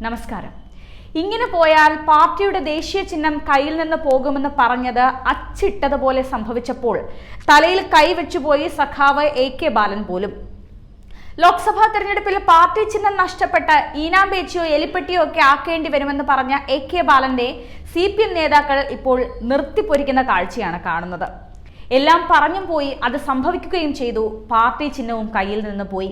നമസ്കാരം. ഇങ്ങനെ പോയാൽ പാർട്ടിയുടെ ദേശീയ ചിഹ്നം കയ്യിൽ നിന്ന് പോകുമെന്ന് പറഞ്ഞത് അച്ചിട്ടതുപോലെ സംഭവിച്ചപ്പോൾ തലയിൽ കൈവച്ചുപോയി സഖാവ് AK ബാലൻ പോലും. ലോക്സഭാ തെരഞ്ഞെടുപ്പിൽ പാർട്ടി ചിഹ്നം നഷ്ടപ്പെട്ട് ഈനാമ്പേച്ചിയോ എലിപ്പെട്ടിയോ ഒക്കെ ആക്കേണ്ടി വരുമെന്ന് പറഞ്ഞ AK ബാലന്റെ CPM നേതാക്കൾ ഇപ്പോൾ നിർത്തിപ്പൊരിക്കുന്ന കാഴ്ചയാണ് കാണുന്നത്. എല്ലാം പറഞ്ഞും പോയി, അത് സംഭവിക്കുകയും ചെയ്തു. പാർട്ടി ചിഹ്നവും കയ്യിൽ നിന്ന് പോയി.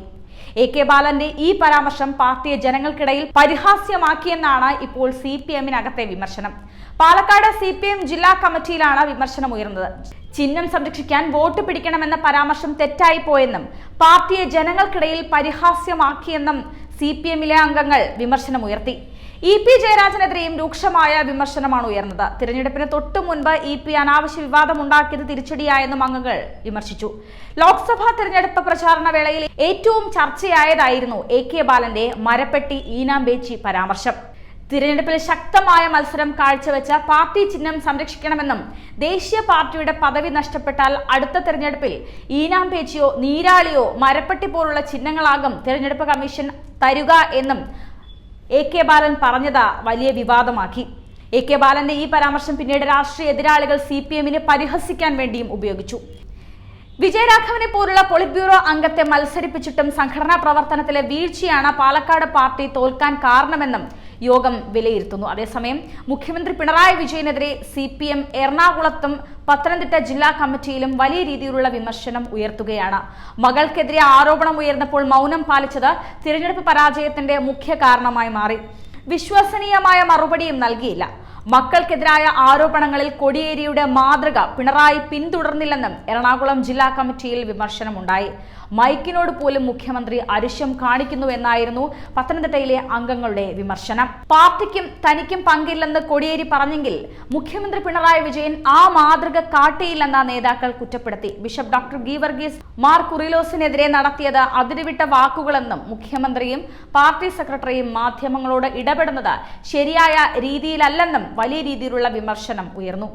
AK ബാലന്റെ ഈ പരാമർശം പാർട്ടിയെ ജനങ്ങൾക്കിടയിൽ പരിഹാസ്യമാക്കിയെന്നാണ് ഇപ്പോൾ CPM-നകത്തെ വിമർശനം. പാലക്കാട് CPM ജില്ലാ കമ്മിറ്റിയിലാണ് വിമർശനം ഉയർന്നത്. ചിഹ്നം സംരക്ഷിക്കാൻ വോട്ട് പിടിക്കണമെന്ന പരാമർശം തെറ്റായി പോയെന്നും പാർട്ടിയെ ജനങ്ങൾക്കിടയിൽ പരിഹാസ്യമാക്കിയെന്നും CPM-ലെ അംഗങ്ങൾ വിമർശനമുയർത്തി. EP ജയരാജനെതിരെയും രൂക്ഷമായ വിമർശനമാണ് ഉയർന്നത്. തിരഞ്ഞെടുപ്പിന് തൊട്ടു മുൻപ് EP അനാവശ്യ വിവാദമുണ്ടാക്കിയത് തിരിച്ചടിയായെന്നും അംഗങ്ങൾ വിമർശിച്ചു. ലോക്സഭാ തിരഞ്ഞെടുപ്പ് പ്രചാരണ വേളയിൽ ഏറ്റവും ചർച്ചയായതായിരുന്നു AK ബാലന്റെ മരപ്പെട്ടി ഈനാമ്പേച്ചി പരാമർശം. തിരഞ്ഞെടുപ്പിൽ ശക്തമായ മത്സരം കാഴ്ചവെച്ച പാർട്ടി ചിഹ്നം സംരക്ഷിക്കണമെന്നും ദേശീയ പാർട്ടിയുടെ പദവി നഷ്ടപ്പെട്ടാൽ അടുത്ത തിരഞ്ഞെടുപ്പിൽ ഈനാമ്പേച്ചിയോ നീരാളിയോ മരപ്പെട്ടി പോലുള്ള ചിഹ്നങ്ങളാകും തിരഞ്ഞെടുപ്പ് കമ്മീഷൻ തരുക എന്നും AK ബാലൻ പറഞ്ഞത് വലിയ വിവാദമാക്കി. AK ബാലന്റെ ഈ പരാമർശം പിന്നീട് രാഷ്ട്രീയ എതിരാളികൾ CPM-നെ പരിഹസിക്കാൻ വേണ്ടിയും ഉപയോഗിച്ചു. വിജയരാഘവനെ പോലുള്ള പോളിറ്റ് ബ്യൂറോ അംഗത്തെ മത്സരിപ്പിച്ചിട്ടും സംഘടനാ പ്രവർത്തനത്തിലെ വീഴ്ചയാണ് പാലക്കാട് പാർട്ടി തോൽക്കാൻ കാരണമെന്നും യോഗം വിലയിരുത്തുന്നു. അതേസമയം മുഖ്യമന്ത്രി പിണറായി വിജയനെതിരെ CPM എറണാകുളത്തും പത്തനംതിട്ട ജില്ലാ കമ്മിറ്റിയിലും വലിയ രീതിയിലുള്ള വിമർശനം ഉയർത്തുകയാണ്. മകൾക്കെതിരെ ആരോപണം ഉയർന്നപ്പോൾ മൗനം പാലിച്ചത് തിരഞ്ഞെടുപ്പ് പരാജയത്തിന്റെ മുഖ്യ കാരണമായി മാറി. വിശ്വസനീയമായ മറുപടിയും നൽകിയില്ല. മക്കൾക്കെതിരായ ആരോപണങ്ങളിൽ കോടിയേരിയുടെ മാതൃക പിണറായി പിന്തുടർന്നില്ലെന്നും എറണാകുളം ജില്ലാ കമ്മിറ്റിയിൽ വിമർശനമുണ്ടായി. മൈക്കിനോട് പോലും മുഖ്യമന്ത്രി അരിശം കാണിക്കുന്നുവെന്നായിരുന്നു പത്തനംതിട്ടയിലെ അംഗങ്ങളുടെ വിമർശനം. പാർട്ടിക്കും തനിക്കും പങ്കില്ലെന്ന് കോടിയേരി പറഞ്ഞെങ്കിൽ മുഖ്യമന്ത്രി പിണറായി വിജയൻ ആ മാതൃക കാട്ടിയില്ലെന്ന നേതാക്കൾ കുറ്റപ്പെടുത്തി. ബിഷപ്പ് ഡോക്ടർ ഗീവർഗീസ് മാർ കുറിലോസിനെതിരെ നടത്തിയത് അതിരുവിട്ട വാക്കുകളെന്നും മുഖ്യമന്ത്രിയും പാർട്ടി സെക്രട്ടറിയും മാധ്യമങ്ങളോട് ഇടപെടുന്നത് ശരിയായ രീതിയിലല്ലെന്നും വലിയ രീതിയിലുള്ള വിമർശനം ഉയർന്നു.